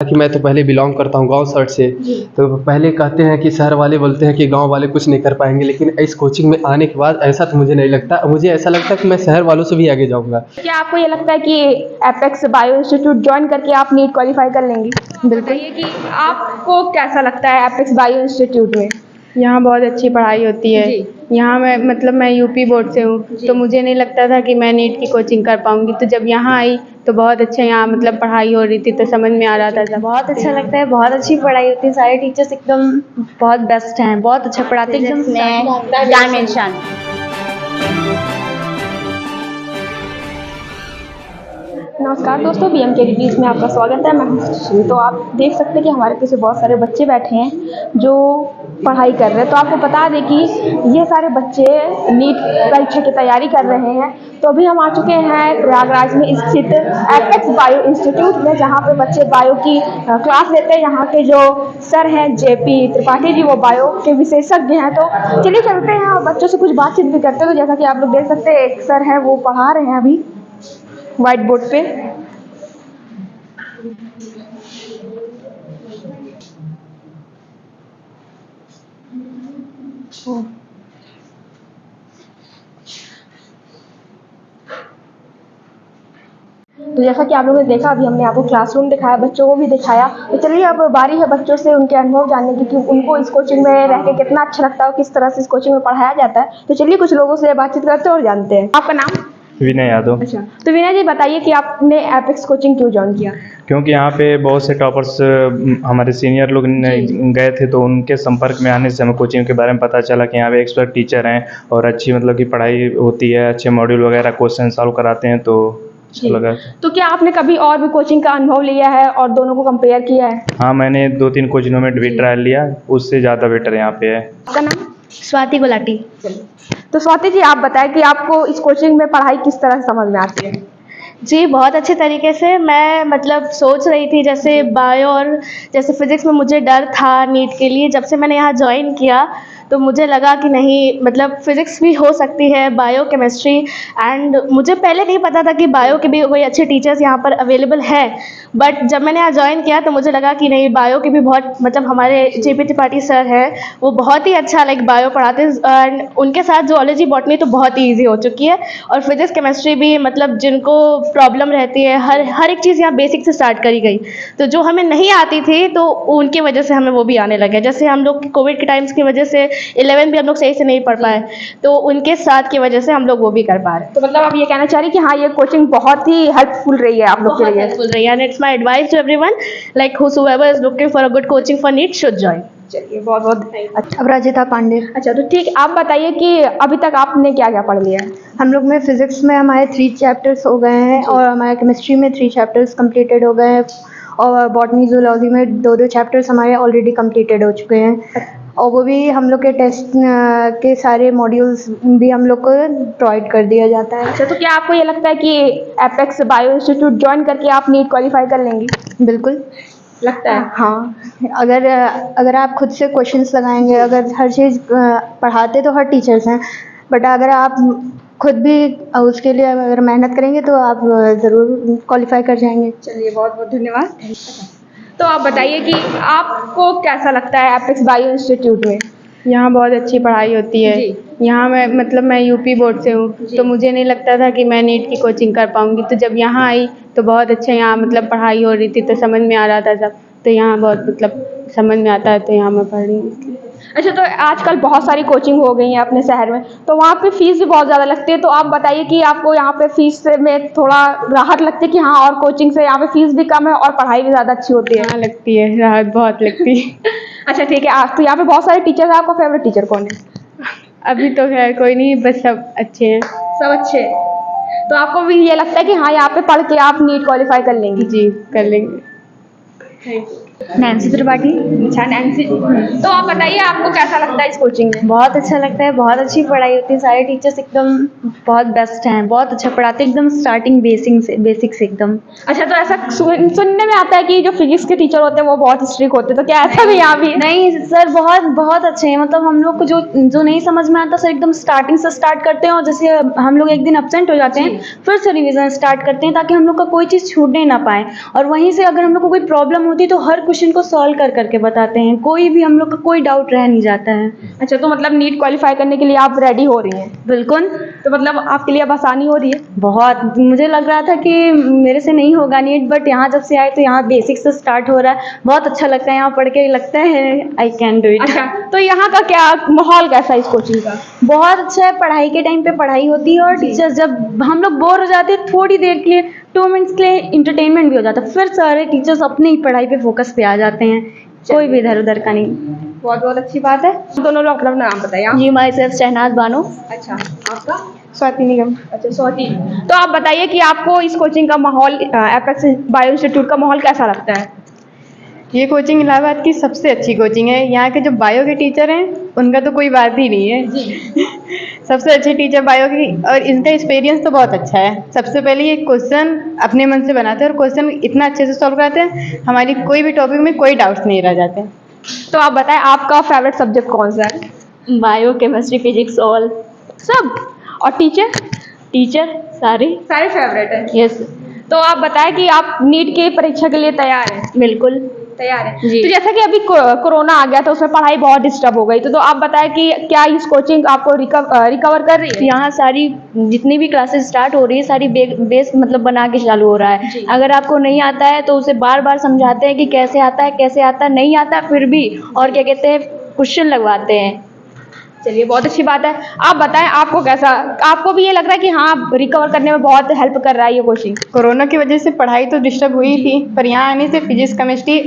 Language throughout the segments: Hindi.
कि मैं तो पहले बिलॉन्ग करता हूँ गाँव साइड से। तो पहले कहते हैं कि शहर वाले बोलते हैं कि गाँव वाले कुछ नहीं कर पाएँगे, लेकिन इस कोचिंग में आने के बाद ऐसा तो मुझे नहीं लगता। मुझे ऐसा लगता है कि मैं शहर वालों से भी आगे जाऊँगा। क्या आपको ये लगता है कि एपेक्स बायो इंस्टीट्यूट ज्वाइन करके आप नीट क्वालिफाई कर लेंगी? बिल्कुल। बताइए कि आपको कैसा लगता है एपेक्स बायो इंस्टीट्यूट में? यहाँ बहुत अच्छी पढ़ाई होती है। जी। यहाँ मैं यूपी बोर्ड से हूँ, तो मुझे नहीं लगता था कि मैं नीट की कोचिंग कर पाऊँगी। तो जब यहाँ आई तो बहुत अच्छा यहाँ पढ़ाई हो रही थी, तो समझ में आ रहा था सब। बहुत अच्छा लगता है, बहुत अच्छी पढ़ाई होती है, सारे टीचर्स एकदम बहुत बेस्ट हैं, बहुत अच्छा पढ़ाते हैं, एकदम डायमेंशन। नमस्कार दोस्तों, बीएम के रिव्यूज़ में आपका स्वागत है। मैं हूं सुश्री। तो आप देख सकते हैं कि हमारे पीछे बहुत सारे बच्चे बैठे हैं जो पढ़ाई कर रहे हैं। तो आपको बता दें कि ये सारे बच्चे नीट परीक्षा की तैयारी कर रहे हैं। तो अभी हम आ चुके हैं प्रयागराज में स्थित एपेक्स बायो इंस्टीट्यूट में, जहाँ पे बच्चे बायो की क्लास लेते हैं। यहाँ के जो सर हैं जेपी त्रिपाठी जी, वो बायो के विशेषज्ञ हैं। तो चलिए चलते हैं और बच्चों से कुछ बातचीत भी करते हैं। तो जैसा कि आप लोग देख सकते हैं, एक सर हैं वो पढ़ा रहे हैं अभी व्हाइट बोर्ड पे। तो जैसा कि आप लोगों ने देखा, अभी हमने आपको क्लासरूम दिखाया, बच्चों को भी दिखाया। तो चलिए अब बारी है बच्चों से उनके अनुभव जानने की कि उनको इस कोचिंग में रह के कितना अच्छा लगता है और किस तरह से इस कोचिंग में पढ़ाया जाता है। तो चलिए कुछ लोगों से बातचीत करते हैं और जानते हैं। आपका नाम? विनय यादव। अच्छा, तो विनय जी बताइए कि आपने एपेक्स कोचिंग क्यों ज्वाइन किया? क्योंकि यहाँ पे बहुत से टॉपर्स हमारे सीनियर लोग गए थे, तो उनके संपर्क में आने से हमें कोचिंग के बारे में पता चला कि यहाँ पे एक्सपर्ट टीचर हैं और अच्छी कि पढ़ाई होती है, अच्छे मॉड्यूल वगैरह क्वेश्चन सॉल्व कराते हैं, तो अच्छा लगा। तो क्या आपने कभी और भी कोचिंग का अनुभव लिया है और दोनों को कंपेयर किया है? हाँ, मैंने 2-3 कोचिंगों में भी ट्रायल लिया, उससे ज़्यादा बेटर यहाँ पे है। आपका नाम? स्वाति गुलाटी। तो स्वाति जी आप बताएं कि आपको इस कोचिंग में पढ़ाई किस तरह से समझ में आती है? जी, बहुत अच्छे तरीके से। मैं सोच रही थी, जैसे बायो और जैसे फिज़िक्स में मुझे डर था नीट के लिए। जब से मैंने यहाँ जॉइन किया तो मुझे लगा कि नहीं, फिज़िक्स भी हो सकती है, बायो, केमिस्ट्री। एंड मुझे पहले नहीं पता था कि बायो के भी कोई अच्छे टीचर्स यहाँ पर अवेलेबल है। बट जब मैंने यहाँ जॉइन किया तो मुझे लगा कि नहीं, बायो के भी बहुत हमारे जेपी त्रिपाठी सर हैं, वो बहुत ही अच्छा बायो पढ़ाते हैं। एंड उनके साथ ज़ूलॉजी, बॉटनी तो बहुत ही ईजी हो चुकी है। और फिज़िक्स, केमिस्ट्री भी जिनको प्रॉब्लम रहती है, हर एक चीज़ यहाँ बेसिक से स्टार्ट करी गई। तो जो हमें नहीं आती थी तो उनकी वजह से हमें वो भी आने लगे। जैसे हम लोग कोविड के टाइम्स की वजह से 11 भी हम लोग सही से नहीं पढ़ पाए, तो उनके साथ की वजह से हम लोग वो भी कर पा रहे हैं। तो आप ये कहना चाह रही कि हाँ, ये कोचिंग बहुत ही हेल्पफुल रही है आप लोग के लिए? हेल्पफुल रही है, and it's my advice to everyone, like whosoever is looking for a good coaching for NEET should join। चलिए बहुत बहुत अच्छा। अपराजिता पांडे। अच्छा, तो ठीक, आप बताइए कि अभी तक आपने क्या क्या पढ़ लिया है? हम लोग में फिज़िक्स में हमारे 3 चैप्टर्स हो गए हैं और हमारे केमिस्ट्री में 3 चैप्टर्स कंप्लीटेड हो गए हैं और बॉटनी ज़ूलॉजी में 2-2 चैप्टर्स हमारे ऑलरेडी कंप्लीटेड हो चुके हैं। और वो भी हम लोग के टेस्ट के सारे मॉड्यूल्स भी हम लोग को प्रोवाइड कर दिया जाता है। अच्छा, तो क्या आपको ये लगता है कि एपेक्स बायो इंस्टीट्यूट ज्वाइन करके आप नीट क्वालिफाई कर लेंगी? बिल्कुल लगता है। हाँ, अगर आप खुद से क्वेश्चंस लगाएंगे, अगर हर चीज़ पढ़ाते तो हर टीचर्स हैं, बट अगर आप खुद भी उसके लिए अगर मेहनत करेंगे तो आप ज़रूर क्वालिफाई कर जाएंगे। चलिए बहुत बहुत धन्यवाद। तो आप बताइए कि आपको कैसा लगता है एपेक्स बायो इंस्टीट्यूट में? यहाँ बहुत अच्छी पढ़ाई होती है। यहाँ मैं यूपी बोर्ड से हूँ, तो मुझे नहीं लगता था कि मैं नीट की कोचिंग कर पाऊँगी। तो जब यहाँ आई तो बहुत अच्छा यहाँ पढ़ाई हो रही थी, तो समझ में आ रहा था सब। तो यहाँ बहुत समझ में आता है, तो यहाँ मैं पढ़ रही हूँ। अच्छा, तो आजकल बहुत सारी कोचिंग हो गई हैं अपने शहर में, तो वहाँ पे फीस भी बहुत ज़्यादा लगती है। तो आप बताइए कि आपको यहाँ पे फीस में थोड़ा राहत लगती है कि हाँ, और कोचिंग से यहाँ पे फीस भी कम है और पढ़ाई भी ज़्यादा अच्छी होती है? हाँ, लगती है, राहत बहुत लगती है। अच्छा ठीक है, आज तो यहाँ पे बहुत सारे टीचर हैं, आपका फेवरेट टीचर कौन है? अभी तो खैर कोई नहीं, बस सब अच्छे हैं। सब अच्छे हैं। तो आपको भी ये लगता है कि हाँ, यहाँ पे पढ़ के आप नीट क्वालिफाई कर लेंगी? जी, कर लेंगे। Thank you. नैन्सी त्रिपाठी। अच्छा नैन्सी, तो आप बताइए आपको कैसा लगता है इस कोचिंग में? बहुत अच्छा लगता है, बहुत अच्छी पढ़ाई होती है, सारे टीचर्स एकदम बहुत बेस्ट हैं, बहुत अच्छा पढ़ाते हैं, एकदम स्टार्टिंग बेसिक से एकदम। अच्छा, तो ऐसा सुनने में आता है कि जो फिजिक्स के टीचर होते हैं वो बहुत स्ट्रिक्ट होते हैं, तो क्या ऐसा भी यहाँ भी है? नहीं सर, बहुत बहुत अच्छे हैं, मतलब हम लोग को जो जो नहीं समझ में आता सर एकदम स्टार्टिंग से स्टार्ट करते हैं, और जैसे हम लोग एक दिन एब्सेंट हो जाते हैं फिर से रिवीजन स्टार्ट करते हैं ताकि हम लोग का कोई चीज़ छूटने ना पाए, और वहीं से अगर हम लोग को कोई प्रॉब्लम होती है तो हर क्वेश्चन को सॉल्व कर करके बताते हैं, कोई भी हम लोग का कोई डाउट रह नहीं जाता है। अच्छा, तो मतलब नीट क्वालिफाई करने के लिए आप रेडी हो रही हैं? बिल्कुल। तो मतलब आपके लिए अब आसानी हो रही है? बहुत, मुझे लग रहा था कि मेरे से नहीं होगा नीट, बट यहाँ जब से आए तो यहाँ बेसिक से स्टार्ट हो रहा है, बहुत अच्छा लगता है यहाँ पढ़ के, लगता है आई कैन डू इट। अच्छा, तो यहाँ का क्या माहौल कैसा है इस कोचिंग का? बहुत अच्छा है, पढ़ाई के टाइम पे पढ़ाई होती है, और टीचर्स जब हम लोग बोर हो जाते हैं थोड़ी देर के लिए 2 मिनट्स के लिए इंटरटेनमेंट भी हो जाता है, फिर सारे टीचर्स अपनी ही पढ़ाई पे फोकस पे आ जाते हैं, कोई भी इधर उधर का नहीं। बहुत बहुत अच्छी बात है। दोनों लोग अपना नाम बताइए आप। जी, माई सेल्फ शहनाज बानो। अच्छा, आपका? स्वाति निगम। अच्छा, स्वाति। तो आप बताइए कि आपको इस कोचिंग का माहौल, एपेक्स बायो इंस्टीट्यूट का माहौल कैसा लगता है? ये कोचिंग इलाहाबाद की सबसे अच्छी कोचिंग है। यहाँ के जो बायो के टीचर हैं उनका तो कोई बात ही नहीं है। सबसे अच्छे टीचर बायो की, और इनका एक्सपीरियंस तो बहुत अच्छा है। सबसे पहले ये क्वेश्चन अपने मन से बनाते हैं और क्वेश्चन इतना अच्छे से सॉल्व कराते हैं, हमारी कोई भी टॉपिक में कोई डाउट्स नहीं रह जाते। तो आप बताएं आपका फेवरेट सब्जेक्ट कौन सा है? बायो, केमिस्ट्री, फिजिक्स, ऑल सब। और टीचर? टीचर सारे। सारे फेवरेट है। यस, तो आप बताएं कि आप नीट की परीक्षा के लिए तैयार हैं? बिल्कुल। तैयार है। जी। तो जैसा कि अभी कोरोना आ गया तो उसमें पढ़ाई बहुत डिस्टर्ब हो गई, तो आप बताएं कि क्या इस कोचिंग आपको रिकवर कर रही है? यहाँ सारी जितनी भी क्लासेस स्टार्ट हो रही है सारी बेस मतलब बना के चालू हो रहा है। अगर आपको नहीं आता है तो उसे बार बार समझाते हैं कि कैसे आता है, कैसे आता है, नहीं आता फिर भी, और क्या कहते हैं, क्वेश्चन लगवाते हैं। चलिए, बहुत अच्छी बात है। आप बताएं आपको कैसा, आपको भी ये लग रहा है कि हाँ रिकवर करने में बहुत हेल्प कर रहा है ये कोचिंग? कोरोना की वजह से पढ़ाई तो डिस्टर्ब हुई थी, पर यहाँ आने से फिजिक्स केमिस्ट्री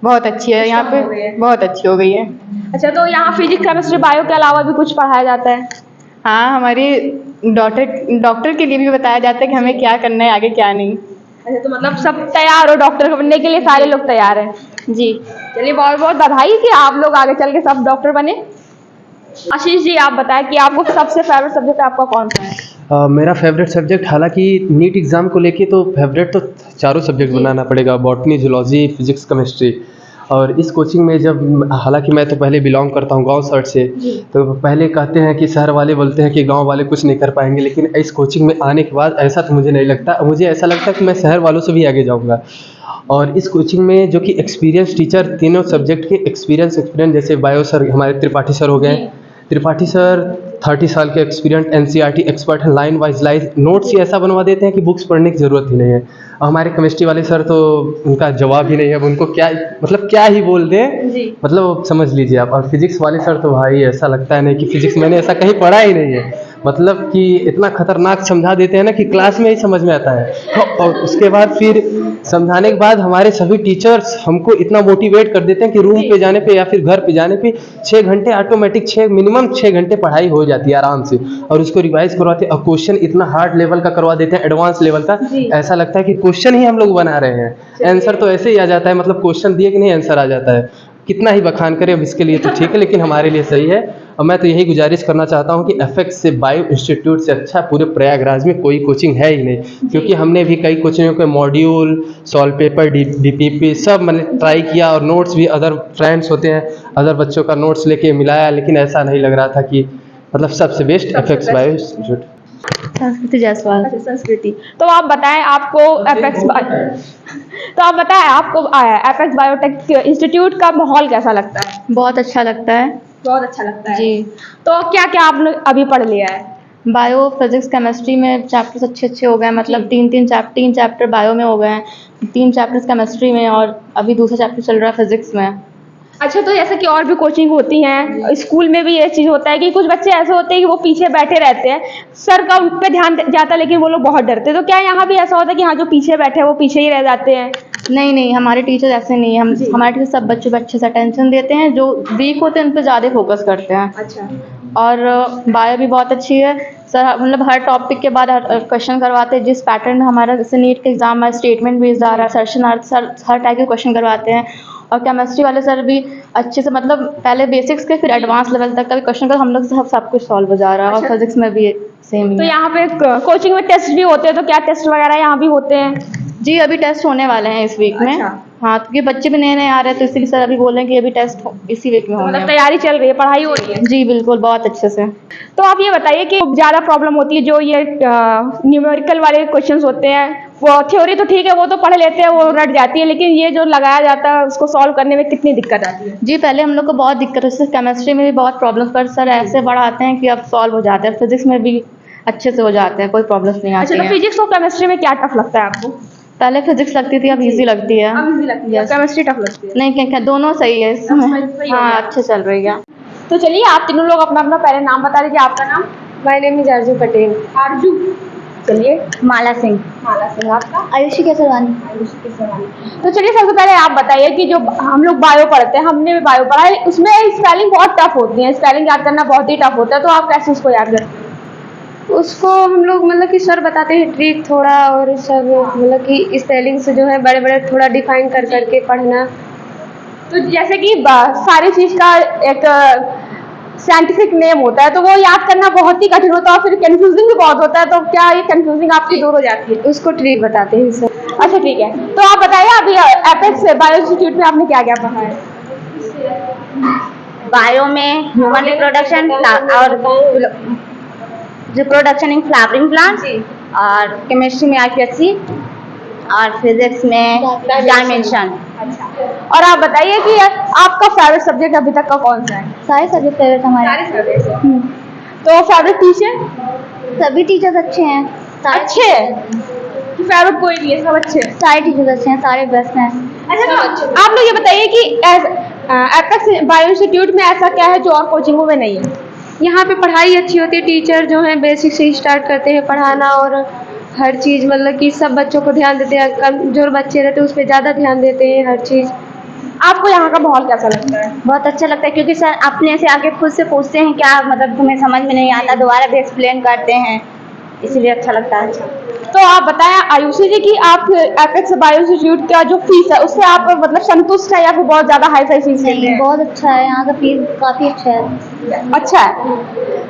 बहुत अच्छी है, यहाँ पे बहुत अच्छी हो गई है। अच्छा, तो यहाँ फिजिक्स केमिस्ट्री बायो के अलावा भी कुछ पढ़ाया जाता है? हाँ, हमारी डॉक्टर के लिए भी बताया जाता है कि हमें क्या करना है आगे क्या नहीं। अच्छा, तो मतलब सब तैयार हो डॉक्टर बनने के लिए? सारे लोग तैयार हैं? जी। चलिए, बहुत बहुत बधाई कि आप लोग आगे चल के सब डॉक्टर बने। आशीष जी, आप बताएं कि आपको सबसे फेवरेट सब्जेक्ट आपका कौन सा है? मेरा फेवरेट सब्जेक्ट, हालांकि नीट एग्ज़ाम को लेके तो फेवरेट तो चारों सब्जेक्ट बनाना पड़ेगा, बॉटनी, जूलॉजी, फिजिक्स, केमिस्ट्री। और इस कोचिंग में जब, हालांकि मैं तो पहले बिलोंग करता हूँ गांव साइड से, तो पहले कहते हैं कि शहर वाले बोलते हैं कि गांव वाले कुछ नहीं कर पाएंगे, लेकिन इस कोचिंग में आने के बाद ऐसा तो मुझे नहीं लगता। मुझे ऐसा लगता है कि मैं शहर वालों से भी आगे जाऊँगा। और इस कोचिंग में जो कि एक्सपीरियंस टीचर, तीनों सब्जेक्ट के एक्सपीरियंस जैसे बायो सर हमारे त्रिपाठी सर हो गए। त्रिपाठी सर 30 साल के एक्सपीरियंस, एनसीईआरटी एक्सपर्ट हैं, लाइन वाइज लाइन नोट्स ही ऐसा बनवा देते हैं कि बुक्स पढ़ने की ज़रूरत ही नहीं है। और हमारे केमिस्ट्री वाले सर तो उनका जवाब ही नहीं है, अब उनको क्या मतलब क्या ही बोल दें, मतलब समझ लीजिए आप। और फिजिक्स वाले सर तो भाई ऐसा लगता है नहीं कि फिजिक्स मैंने ऐसा कहीं पढ़ा ही नहीं है, मतलब कि इतना खतरनाक समझा देते हैं ना कि क्लास में ही समझ में आता है। और उसके बाद फिर समझाने के बाद हमारे सभी टीचर्स हमको इतना मोटिवेट कर देते हैं कि रूम पे जाने पे या फिर घर पे जाने पे 6 घंटे ऑटोमेटिक, मिनिमम 6 घंटे पढ़ाई हो जाती है आराम से, और उसको रिवाइज करवाते हैं। और क्वेश्चन इतना हार्ड लेवल का करवा देते हैं, एडवांस लेवल का, ऐसा लगता है कि क्वेश्चन ही हम लोग बना रहे हैं। आंसर तो ऐसे ही आ जाता है, मतलब क्वेश्चन दिए कि नहीं आंसर आ जाता है। कितना ही बखान करें अब इसके लिए तो ठीक है, लेकिन हमारे लिए सही है। और मैं तो यही गुजारिश करना चाहता हूँ कि एफएक्स से, बायो इंस्टीट्यूट से अच्छा पूरे प्रयागराज में कोई कोचिंग है ही नहीं, क्योंकि हमने भी कई कोचिंगों के मॉड्यूल, सॉल्व पेपर, डीपीपी सब मैंने ट्राई किया, और नोट्स भी अदर फ्रेंड्स होते हैं, अदर बच्चों का नोट्स लेके मिलाया, लेकिन ऐसा नहीं लग रहा था कि मतलब सबसे बेस्ट एफएक्स बायो इंस्टीट्यूट। संस्कृति जायसवाल। अच्छा, संस्कृति। तो आप बताएं आपको एपेक्स बायोटेक इंस्टीट्यूट का माहौल कैसा लगता है? बहुत अच्छा लगता है। बहुत अच्छा लगता है जी। तो क्या क्या आपने अभी पढ़ लिया है? बायो, फिजिक्स, केमिस्ट्री में चैप्टर्स अच्छे हो गए, मतलब 3 चैप्टर बायो में हो गए हैं, 3 चैप्टर्स केमिस्ट्री में, और अभी दूसरा चैप्टर चल रहा है फिजिक्स में। अच्छा, तो जैसे कि और भी कोचिंग होती हैं, स्कूल में भी ये चीज़ होता है कि कुछ बच्चे ऐसे होते हैं कि वो पीछे बैठे रहते हैं, सर का उन पे ध्यान जाता है, लेकिन वो लोग बहुत डरते हैं। तो क्या यहाँ भी ऐसा होता है कि हाँ जो पीछे बैठे हैं वो पीछे ही रह जाते हैं? नहीं, हमारे टीचर ऐसे नहीं है। हमारे टीचर सब बच्चों पे अच्छे से अटेंशन देते हैं, जो वीक होते हैं उन पर ज़्यादा फोकस करते हैं। अच्छा। और बायो भी बहुत अच्छी है सर, मतलब हर टॉपिक के बाद हर क्वेश्चन करवाते हैं, जिस पैटर्न में हमारा जैसे नीट का एग्जाम है, स्टेटमेंट बेस्ड आ रहा है, सेशन आ रहा है, सर हर टाइप के क्वेश्चन करवाते हैं। और केमिस्ट्री वाले सर भी अच्छे से मतलब पहले बेसिक्स के फिर एडवांस लेवल तक का भी क्वेश्चन कर हम लोग सब कुछ सॉल्व हो जा रहा है। और फिजिक्स में भी सेम तो ही है। यहाँ पे कोचिंग में टेस्ट भी होते हैं, तो क्या टेस्ट वगैरह यहाँ भी होते हैं? जी अभी टेस्ट होने वाले हैं इस वीक में। अच्छा। हाँ, क्योंकि बच्चे भी नए नए आ रहे हैं तो इसलिए सर अभी बोल रहे हैं कि अभी टेस्ट इसी वीक में होने मतलब हैं। तैयारी चल रही है, पढ़ाई हो रही है। जी बिल्कुल, बहुत अच्छे से। तो आप ये बताइए कि ज़्यादा प्रॉब्लम होती है जो ये न्यूमेरिकल वाले क्वेश्चंस होते हैं, वो थ्योरी तो ठीक है, वो तो पढ़ लेते हैं, वो रट जाती है, लेकिन ये जो लगाया जाता है उसको सॉल्व करने में कितनी दिक्कत आती है? जी पहले हम लोग को बहुत दिक्कत है, जैसे केमिस्ट्री में भी बहुत प्रॉब्लम, पर सर ऐसे पढ़ाते हैं कि अब सॉल्व हो जाते हैं। फिजिक्स में भी अच्छे से हो जाते हैं, कोई प्रॉब्लम्स नहीं अच्छा, आती तो है। फिजिक्स और केमिस्ट्री में क्या टफ लगता है आपको? पहले फिजिक्स लगती थी, अब इजी लगती है। अब इजी लगती है, Yes. केमिस्ट्री टफ लगती है। नहीं क्या दोनों सही है सही हो इसमें। गया। हाँ अच्छे चल रही है। तो चलिए आप तीनों लोग अपना अपना पहले नाम बता दीजिए। आपका नाम? माय नेम इज अर्जु पटेल। आरजू। चलिए। माला सिंह। माला सिंह। आपका? आयुषी केसरवानी। तो चलिए सबसे पहले आप बताइए कि जो हम लोग बायो पढ़ते हैं, हमने भी बायो पढ़ा है, उसमें स्पेलिंग बहुत टफ होती है, स्पेलिंग याद करना बहुत ही टफ होता है, तो आप कैसे उसको याद करते हैं? उसको हम लोग मतलब कि सर बताते हैं ट्रिक थोड़ा, और सब मतलब कि स्पेलिंग से जो है बड़े बड़े थोड़ा डिफाइन कर करके पढ़ना। तो जैसे कि सारी चीज़ का एक साइंटिफिक नेम होता है, तो वो याद करना बहुत ही कठिन होता है और फिर कंफ्यूजिंग भी बहुत होता है, तो क्या ये कंफ्यूजिंग आपकी दूर हो जाती है? उसको ट्रिक बताते हैं सर। अच्छा ठीक है, तो आप बताइए अभी एपेक्स बायो इंस्टीट्यूट में आपने क्या क्या पढ़ा है? बायो में ह्यूमन रिप्रोडक्शन और रिप्रोडक्शन इन फ्लावरिंग प्लांट्स, और केमिस्ट्री में आईपीएससी, और फिजिक्स में डायमेंशन। और आप बताइए कि आपका फेवरेट सब्जेक्ट अभी तक का कौन सा है? सारे सब्जेक्ट फेवरेट हमारे। तो फेवरेट टीचर? सभी टीचर्स अच्छे हैं। अच्छे फेवरेट कोई नहीं है, सब अच्छे हैं। सारे टीचर्स अच्छे हैं, सारे बेस्ट हैं। अच्छा, तो आप लोग ये बताइए कि एपेक्स बायो इंस्टीट्यूट में ऐसा क्या है जो और कोचिंगों में नहीं है? यहाँ पे पढ़ाई अच्छी होती है, टीचर जो है बेसिक से ही स्टार्ट करते हैं पढ़ाना, और हर चीज़ मतलब कि सब बच्चों को ध्यान देते हैं, कमजोर बच्चे रहते हैं उस पर ज़्यादा ध्यान देते हैं हर चीज़। आपको यहाँ का माहौल कैसा लगता है? बहुत अच्छा लगता है क्योंकि सर अपने से आके खुद से पूछते हैं क्या मतलब तुम्हें समझ में नहीं आता, दोबारा भी एक्सप्लेन करते हैं, इसीलिए अच्छा लगता है। तो आप बताएं आयुषी जी कि आप एपेक्स बायो इंस्टीट्यूट का जो फीस है उससे आप मतलब संतुष्ट है या फिर बहुत ज़्यादा हाई फाई फीस लेते हैं? बहुत अच्छा है, यहाँ का फीस काफ़ी अच्छा है। अच्छा है,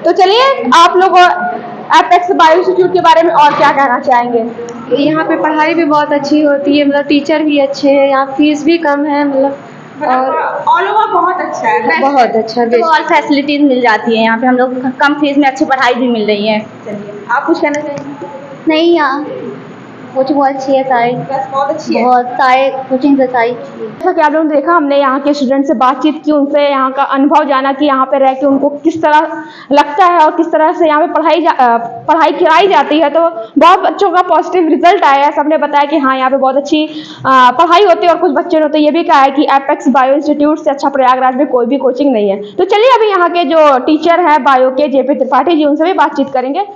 तो चलिए आप लोग एपेक्स बायो इंस्टीट्यूट के बारे में और क्या कहना चाहेंगे? यहाँ पे पढ़ाई भी बहुत अच्छी होती है, मतलब टीचर भी अच्छे हैं, यहाँ फीस भी कम है, मतलब और ऑल ओवर बहुत अच्छा है, बहुत अच्छा तो ऑल फैसिलिटीज मिल जाती है यहाँ पे, हम लोग कम फीस में अच्छी पढ़ाई भी मिल रही है। आप कुछ कहना चाहेंगे? नहीं, यहाँ कोचिंग बहुत अच्छी है, सारी बहुत अच्छी है। बहुत सारे कोचिंग से सारी अच्छी है। जैसा कि आप लोगों ने देखा, हमने यहाँ के स्टूडेंट से बातचीत की, उनसे यहाँ का अनुभव जाना कि यहाँ पे रह के उनको किस तरह लगता है और किस तरह से यहाँ पे पढ़ाई कराई जाती है। तो बहुत बच्चों का पॉजिटिव रिजल्ट आया है, सबने बताया कि हाँ यहाँ पे बहुत अच्छी पढ़ाई होती है, और कुछ बच्चों ने तो ये भी कहा है कि एपेक्स बायो इंस्टीट्यूट से अच्छा प्रयागराज में कोई भी कोचिंग नहीं है। तो चलिए अभी यहाँ के जो टीचर हैं बायो के, जेपी त्रिपाठी जी, उनसे भी बातचीत करेंगे।